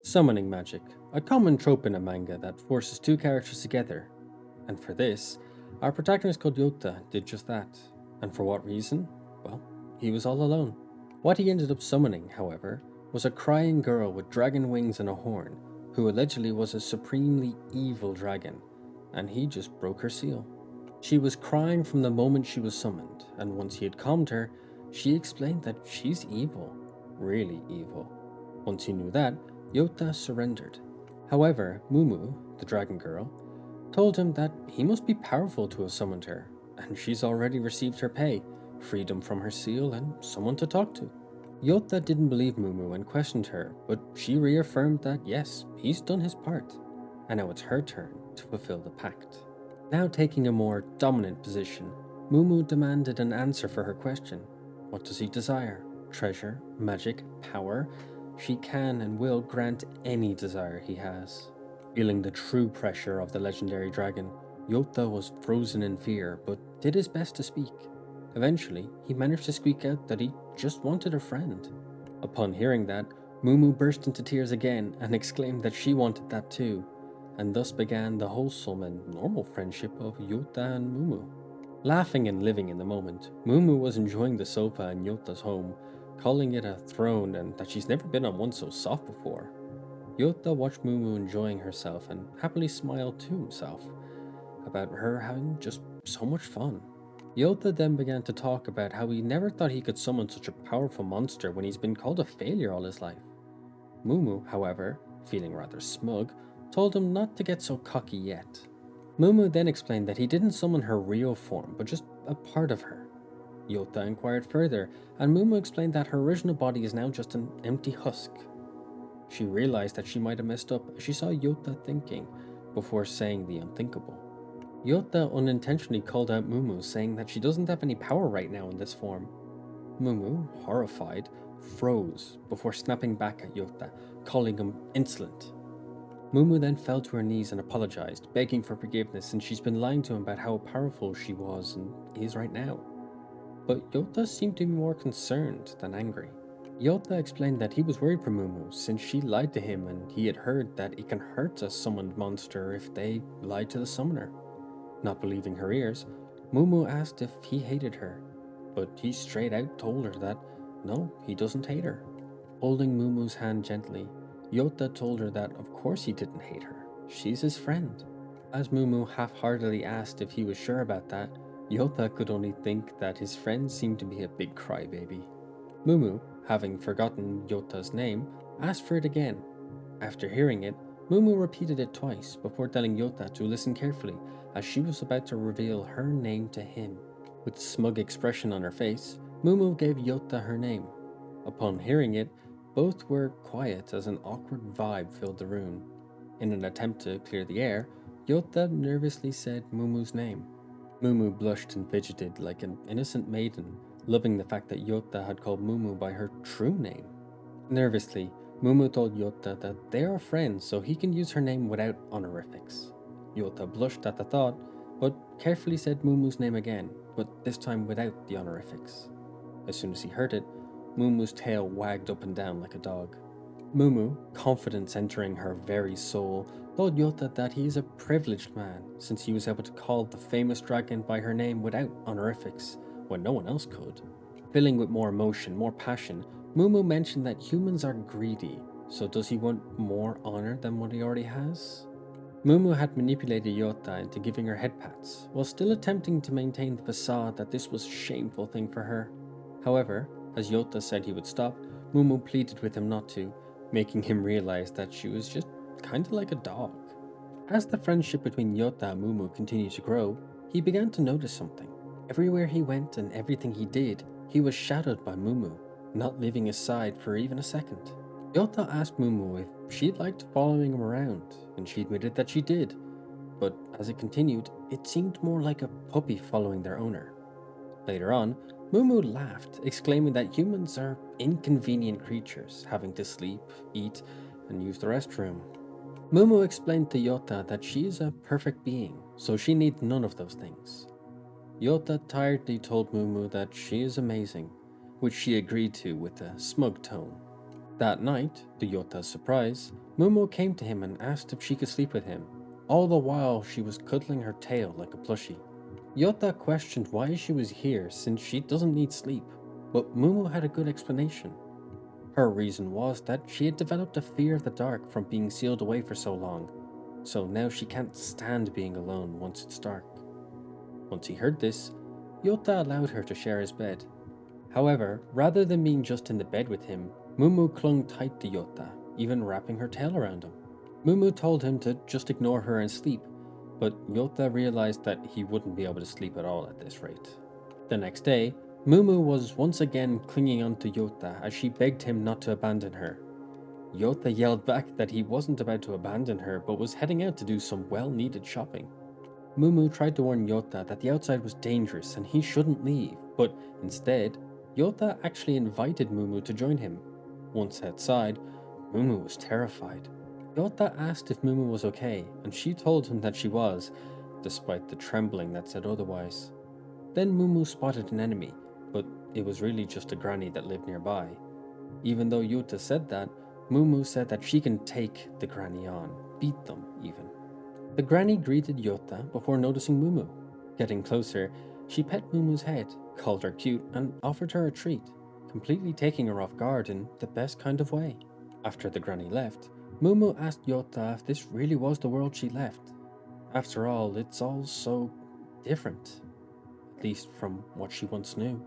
Summoning magic, a common trope in a manga that forces two characters together. And for this, our protagonist called Youta did just that. And for what reason? Well, he was all alone. What he ended up summoning, however, was a crying girl with dragon wings and a horn, who allegedly was a supremely evil dragon, and he just broke her seal. She was crying from the moment she was summoned, and once he had calmed her, she explained that she's evil, really evil. Once he knew that, Youta surrendered. However, Mumu, the Dragon Girl, told him that he must be powerful to have summoned her, and she's already received her pay, freedom from her seal, and someone to talk to. Youta didn't believe Mumu and questioned her, but she reaffirmed that yes, he's done his part, and now it's her turn to fulfill the pact. Now taking a more dominant position, Mumu demanded an answer for her question. What does he desire? Treasure? Magic? Power? She can and will grant any desire he has. Feeling the true pressure of the legendary dragon, Youta was frozen in fear, but did his best to speak. Eventually, he managed to squeak out that he just wanted a friend. Upon hearing that, Mumu burst into tears again and exclaimed that she wanted that too, and thus began the wholesome and normal friendship of Youta and Mumu. Laughing and living in the moment, Mumu was enjoying the sofa in Yota's home, calling it a throne and that she's never been on one so soft before. Youta watched Mumu enjoying herself and happily smiled to himself about her having just so much fun. Youta then began to talk about how he never thought he could summon such a powerful monster when he's been called a failure all his life. Mumu, however, feeling rather smug, told him not to get so cocky yet. Mumu then explained that he didn't summon her real form, but just a part of her. Youta inquired further, and Mumu explained that her original body is now just an empty husk. She realized that she might have messed up as she saw Youta thinking, before saying the unthinkable. Youta unintentionally called out Mumu, saying that she doesn't have any power right now in this form. Mumu, horrified, froze before snapping back at Youta, calling him insolent. Mumu then fell to her knees and apologized, begging for forgiveness since she's been lying to him about how powerful she was and is right now. But Youta seemed to be more concerned than angry. Youta explained that he was worried for Mumu since she lied to him and he had heard that it can hurt a summoned monster if they lied to the summoner. Not believing her ears, Mumu asked if he hated her, but he straight out told her that no, he doesn't hate her. Holding Mumu's hand gently, Youta told her that of course he didn't hate her, she's his friend. As Mumu half-heartedly asked if he was sure about that, Youta could only think that his friend seemed to be a big crybaby. Mumu, having forgotten Yota's name, asked for it again. After hearing it, Mumu repeated it twice before telling Youta to listen carefully as she was about to reveal her name to him. With smug expression on her face, Mumu gave Youta her name. Upon hearing it, both were quiet as an awkward vibe filled the room. In an attempt to clear the air, Youta nervously said Mumu's name. Mumu blushed and fidgeted like an innocent maiden, loving the fact that Youta had called Mumu by her true name. Nervously, Mumu told Youta that they are friends so he can use her name without honorifics. Youta blushed at the thought, but carefully said Mumu's name again, but this time without the honorifics. As soon as he heard it, Mumu's tail wagged up and down like a dog. Mumu, confidence entering her very soul, told Youta that he is a privileged man since he was able to call the famous dragon by her name without honorifics when no one else could. Filling with more emotion, more passion, Mumu mentioned that humans are greedy, so does he want more honor than what he already has? Mumu had manipulated Youta into giving her head pats, while still attempting to maintain the facade that this was a shameful thing for her. However, as Youta said he would stop, Mumu pleaded with him not to, making him realize that she was just kinda like a dog. As the friendship between Youta and Mumu continued to grow, he began to notice something. Everywhere he went and everything he did, he was shadowed by Mumu, not leaving his side for even a second. Youta asked Mumu if she'd liked following him around, and she admitted that she did, but as it continued, it seemed more like a puppy following their owner. Later on, Mumu laughed, exclaiming that humans are inconvenient creatures, having to sleep, eat, and use the restroom. Mumu explained to Youta that she is a perfect being, so she needs none of those things. Youta tiredly told Mumu that she is amazing, which she agreed to with a smug tone. That night, to Yota's surprise, Mumu came to him and asked if she could sleep with him. All the while, she was cuddling her tail like a plushie. Youta questioned why she was here since she doesn't need sleep, but Mumu had a good explanation. Her reason was that she had developed a fear of the dark from being sealed away for so long, so now she can't stand being alone once it's dark. Once he heard this, Youta allowed her to share his bed. However, rather than being just in the bed with him, Mumu clung tight to Youta, even wrapping her tail around him. Mumu told him to just ignore her and sleep, but Youta realized that he wouldn't be able to sleep at all at this rate. The next day, Mumu was once again clinging onto Youta as she begged him not to abandon her. Youta yelled back that he wasn't about to abandon her but was heading out to do some well-needed shopping. Mumu tried to warn Youta that the outside was dangerous and he shouldn't leave, but instead, Youta actually invited Mumu to join him. Once outside, Mumu was terrified. Youta asked if Mumu was okay, and she told him that she was, despite the trembling that said otherwise. Then Mumu spotted an enemy, but it was really just a granny that lived nearby. Even though Youta said that, Mumu said that she can take the granny on, beat them even. The granny greeted Youta before noticing Mumu. Getting closer, she pet Mumu's head, called her cute, and offered her a treat, completely taking her off guard in the best kind of way. After the granny left, Mumu asked Youta if this really was the world she left. After all, it's all so different, at least from what she once knew.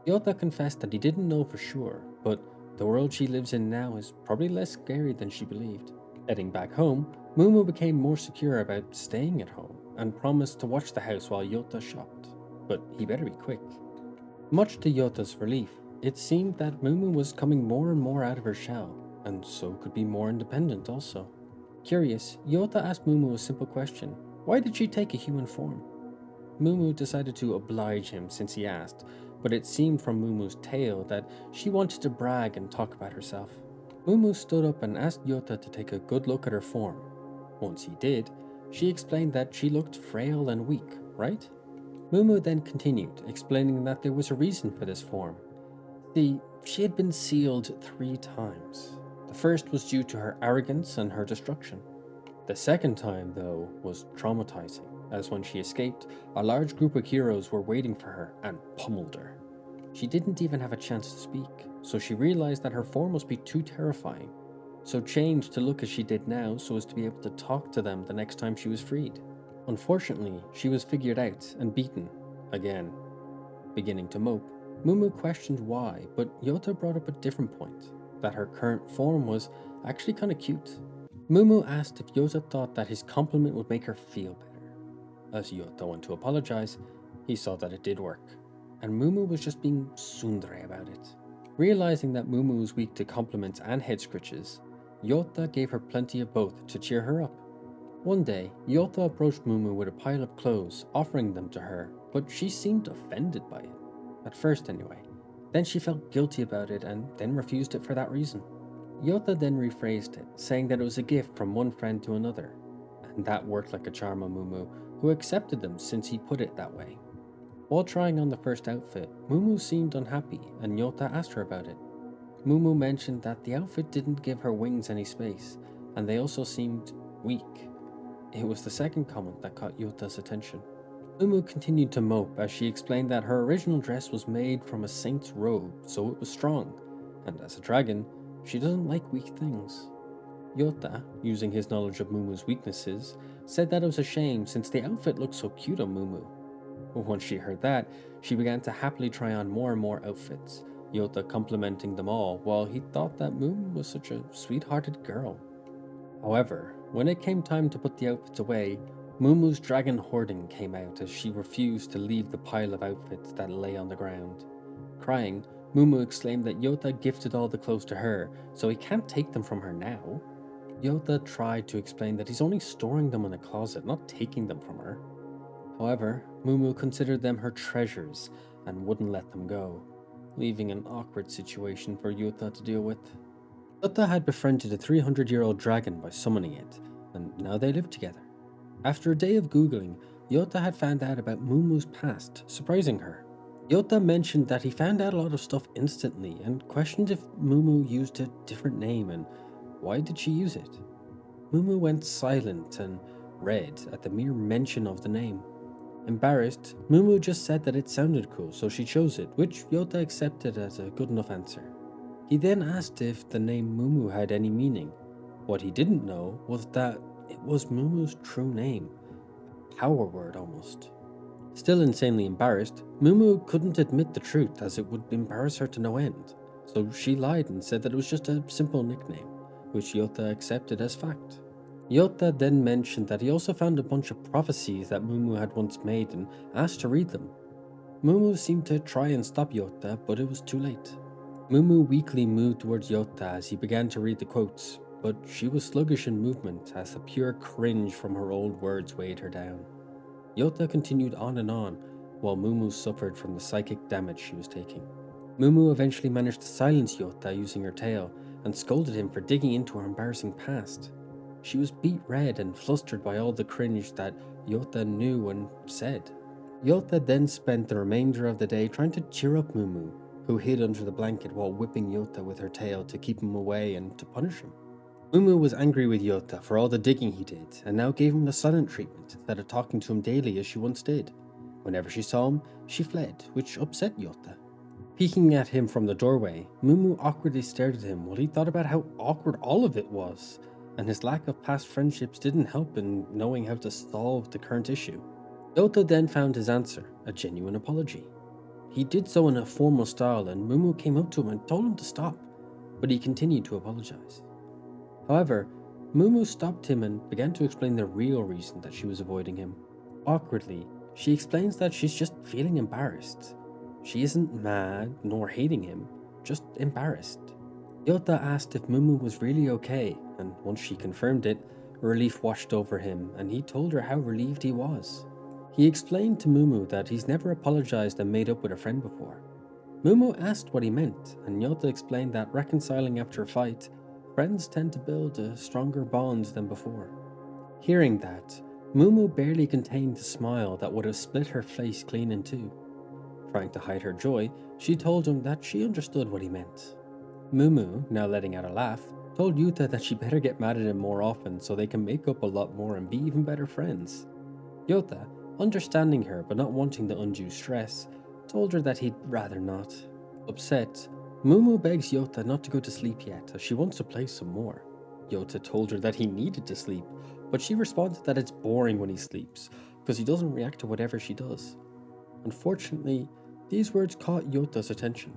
Youta confessed that he didn't know for sure, but the world she lives in now is probably less scary than she believed. Heading back home, Mumu became more secure about staying at home and promised to watch the house while Youta shopped, but he better be quick. Much to Yota's relief, it seemed that Mumu was coming more and more out of her shell, and so could be more independent also. Curious, Youta asked Mumu a simple question: why did she take a human form? Mumu decided to oblige him since he asked, but it seemed from Mumu's tale that she wanted to brag and talk about herself. Mumu stood up and asked Youta to take a good look at her form. Once he did, she explained that she looked frail and weak, right? Mumu then continued, explaining that there was a reason for this form. See, she had been sealed 3 times. The first was due to her arrogance and her destruction. The second time, though, was traumatizing, as when she escaped, a large group of heroes were waiting for her and pummeled her. She didn't even have a chance to speak, so she realized that her form must be too terrifying, so changed to look as she did now so as to be able to talk to them the next time she was freed. Unfortunately, she was figured out and beaten, again. Beginning to mope, Mumu questioned why, but Youta brought up a different point, that her current form was actually kinda cute. Mumu asked if Youta thought that his compliment would make her feel better. As Youta went to apologize, he saw that it did work, and Mumu was just being tsundere about it. Realizing that Mumu was weak to compliments and head scritches, Youta gave her plenty of both to cheer her up. One day, Youta approached Mumu with a pile of clothes, offering them to her, but she seemed offended by it. At first anyway. Then she felt guilty about it and then refused it for that reason. Youta then rephrased it, saying that it was a gift from one friend to another, and that worked like a charm on Mumu, who accepted them since he put it that way. While trying on the first outfit, Mumu seemed unhappy and Youta asked her about it. Mumu mentioned that the outfit didn't give her wings any space, and they also seemed weak. It was the second comment that caught Yota's attention. Mumu continued to mope as she explained that her original dress was made from a saint's robe, so it was strong, and as a dragon, she doesn't like weak things. Youta, using his knowledge of Mumu's weaknesses, said that it was a shame since the outfit looked so cute on Mumu. Once she heard that, she began to happily try on more and more outfits, Youta complimenting them all while he thought that Mumu was such a sweet-hearted girl. However, when it came time to put the outfits away, Mumu's dragon hoarding came out as she refused to leave the pile of outfits that lay on the ground. Crying, Mumu exclaimed that Youta gifted all the clothes to her, so he can't take them from her now. Youta tried to explain that he's only storing them in a closet, not taking them from her. However, Mumu considered them her treasures and wouldn't let them go, leaving an awkward situation for Youta to deal with. Youta had befriended a 300-year-old dragon by summoning it, and now they lived together. After a day of googling, Youta had found out about Mumu's past, surprising her. Yota mentioned that he found out a lot of stuff instantly and questioned if Mumu used a different name and why did she use it. Mumu went silent and read at the mere mention of the name. Embarrassed, Mumu just said that it sounded cool, so she chose it, which Yota accepted as a good enough answer. He then asked if the name Mumu had any meaning. What he didn't know was that it was Mumu's true name, a power word almost. Still insanely embarrassed, Mumu couldn't admit the truth as it would embarrass her to no end, so she lied and said that it was just a simple nickname, which Yota accepted as fact. Yota then mentioned that he also found a bunch of prophecies that Mumu had once made and asked to read them. Mumu seemed to try and stop Yota, but it was too late. Mumu weakly moved towards Yota as he began to read the quotes, but she was sluggish in movement as the pure cringe from her old words weighed her down. Yota continued on and on, while Mumu suffered from the psychic damage she was taking. Mumu eventually managed to silence Yota using her tail, and scolded him for digging into her embarrassing past. She was beet red and flustered by all the cringe that Yota knew and said. Yota then spent the remainder of the day trying to cheer up Mumu, who hid under the blanket while whipping Yota with her tail to keep him away and to punish him. Mumu was angry with Yota for all the digging he did, and now gave him the silent treatment instead of talking to him daily as she once did. Whenever she saw him, she fled, which upset Yota. Peeking at him from the doorway, Mumu awkwardly stared at him while he thought about how awkward all of it was, and his lack of past friendships didn't help in knowing how to solve the current issue. Yota then found his answer, a genuine apology. He did so in a formal style, and Mumu came up to him and told him to stop, but he continued to apologize. However, Mumu stopped him and began to explain the real reason that she was avoiding him. Awkwardly, she explains that she's just feeling embarrassed. She isn't mad nor hating him, just embarrassed. Yota asked if Mumu was really okay, and once she confirmed it, relief washed over him and he told her how relieved he was. He explained to Mumu that he's never apologized and made up with a friend before. Mumu asked what he meant, and Yota explained that reconciling after a fight, friends tend to build a stronger bond than before. Hearing that, Mumu barely contained the smile that would have split her face clean in two. Trying to hide her joy, she told him that she understood what he meant. Mumu, now letting out a laugh, told Youta that she better get mad at him more often so they can make up a lot more and be even better friends. Yota, understanding her but not wanting the undue stress, told her that he'd rather not. Upset, Mumu begs Yota not to go to sleep yet as she wants to play some more. Yota told her that he needed to sleep, but she responded that it's boring when he sleeps because he doesn't react to whatever she does. Unfortunately, these words caught Yota's attention.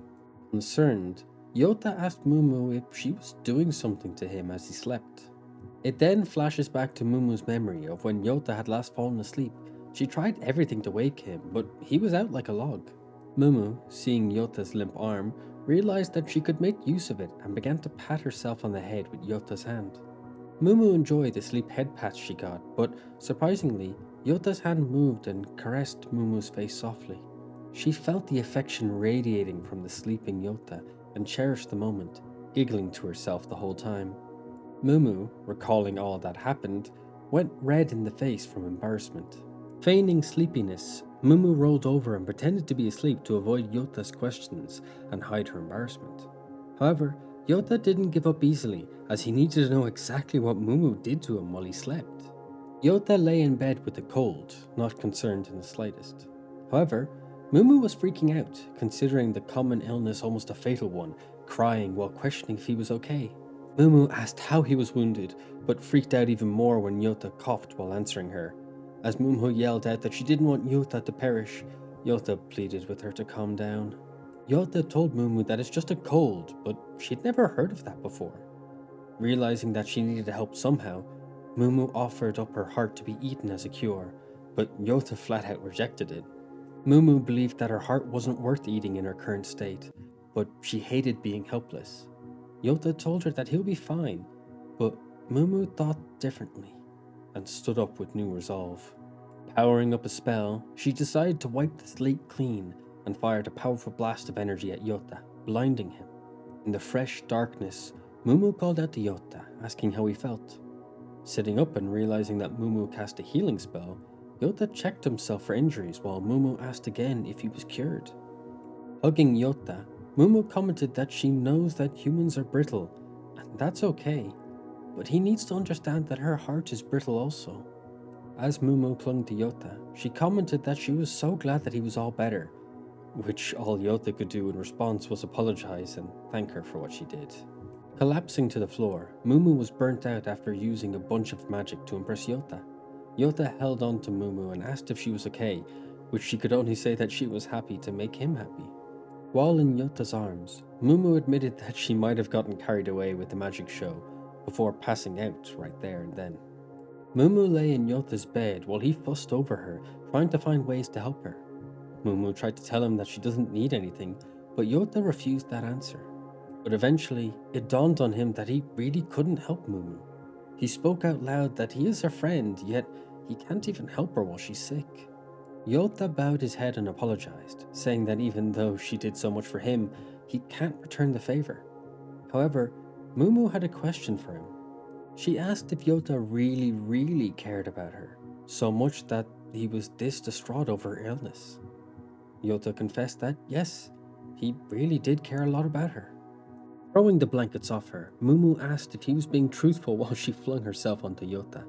Concerned, Youta asked Mumu if she was doing something to him as he slept. It then flashes back to Mumu's memory of when Youta had last fallen asleep. She tried everything to wake him, but he was out like a log. Mumu, seeing Yota's limp arm, realized that she could make use of it and began to pat herself on the head with Yota's hand. Mumu enjoyed the sleep head pats she got, but surprisingly, Yota's hand moved and caressed Mumu's face softly. She felt the affection radiating from the sleeping Youta and cherished the moment, giggling to herself the whole time. Mumu, recalling all that happened, went red in the face from embarrassment. Feigning sleepiness, Mumu rolled over and pretended to be asleep to avoid Yota's questions and hide her embarrassment. However, Youta didn't give up easily as he needed to know exactly what Mumu did to him while he slept. Youta lay in bed with a cold, not concerned in the slightest. However, Mumu was freaking out, considering the common illness almost a fatal one, crying while questioning if he was okay. Mumu asked how he was wounded, but freaked out even more when Youta coughed while answering her. As Mumu yelled out that she didn't want Youta to perish, Youta pleaded with her to calm down. Youta told Mumu that it's just a cold, but she'd never heard of that before. Realizing that she needed help somehow, Mumu offered up her heart to be eaten as a cure, but Youta flat out rejected it. Mumu believed that her heart wasn't worth eating in her current state, but she hated being helpless. Youta told her that he'll be fine, but Mumu thought differently and stood up with new resolve. Powering up a spell, she decided to wipe the slate clean and fired a powerful blast of energy at Youta, blinding him. In the fresh darkness, Mumu called out to Youta, asking how he felt. Sitting up and realizing that Mumu cast a healing spell, Youta checked himself for injuries while Mumu asked again if he was cured. Hugging Yota, Mumu commented that she knows that humans are brittle, and that's okay, but he needs to understand that her heart is brittle also. As Mumu clung to Yota, she commented that she was so glad that he was all better, which all Yota could do in response was apologize and thank her for what she did. Collapsing to the floor, Mumu was burnt out after using a bunch of magic to impress Yota. Yota held on to Mumu and asked if she was okay, which she could only say that she was happy to make him happy. While in Yota's arms, Mumu admitted that she might have gotten carried away with the magic show before passing out right there and then. Mumu lay in Yota's bed while he fussed over her, trying to find ways to help her. Mumu tried to tell him that she doesn't need anything, but Yota refused that answer. But eventually, it dawned on him that he really couldn't help Mumu. He spoke out loud that he is her friend, yet he can't even help her while she's sick. Yota bowed his head and apologized, saying that even though she did so much for him, he can't return the favor. However, Mumu had a question for him. She asked if Yota really cared about her, so much that he was this distraught over her illness. Yota confessed that, yes, he really did care a lot about her. Throwing the blankets off her, Mumu asked if he was being truthful while she flung herself onto Yota.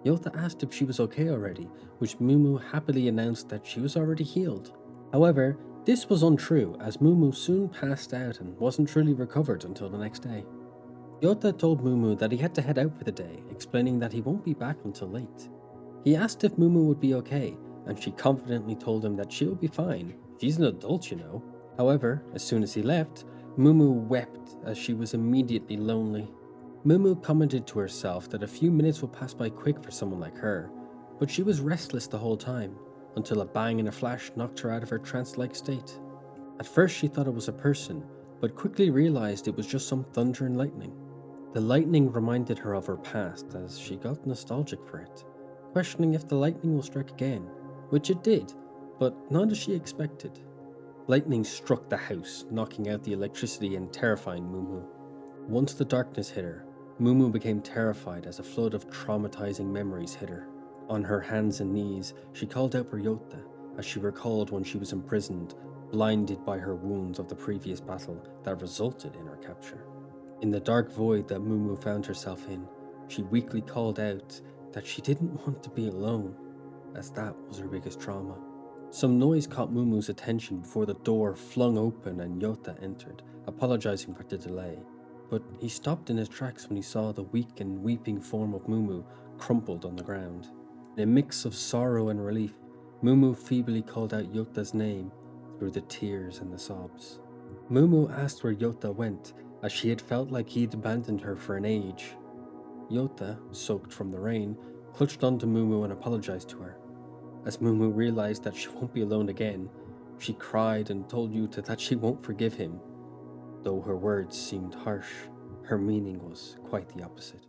Yota asked if she was okay already, which Mumu happily announced that she was already healed. However, this was untrue as Mumu soon passed out and wasn't truly recovered until the next day. Yota told Mumu that he had to head out for the day, explaining that he won't be back until late. He asked if Mumu would be okay, and she confidently told him that she'll be fine. She's an adult, you know. However, as soon as he left, Mumu wept as she was immediately lonely. Mumu commented to herself that a few minutes will pass by quick for someone like her, but she was restless the whole time, until a bang and a flash knocked her out of her trance-like state. At first she thought it was a person, but quickly realized it was just some thunder and lightning. The lightning reminded her of her past as she got nostalgic for it, questioning if the lightning will strike again, which it did, but not as she expected. Lightning struck the house, knocking out the electricity and terrifying Mumu. Once the darkness hit her, Mumu became terrified as a flood of traumatizing memories hit her. On her hands and knees, she called out for Yota as she recalled when she was imprisoned, blinded by her wounds of the previous battle that resulted in her capture. In the dark void that Mumu found herself in, she weakly called out that she didn't want to be alone, as that was her biggest trauma. Some noise caught Mumu's attention before the door flung open and Yota entered, apologizing for the delay. But he stopped in his tracks when he saw the weak and weeping form of Mumu crumpled on the ground. In a mix of sorrow and relief, Mumu feebly called out Yota's name through the tears and the sobs. Mumu asked where Yota went, as she had felt like he'd abandoned her for an age. Yota, soaked from the rain, clutched onto Mumu and apologized to her. As Mumu realized that she won't be alone again, she cried and told Youta that she won't forgive him. Though her words seemed harsh, her meaning was quite the opposite.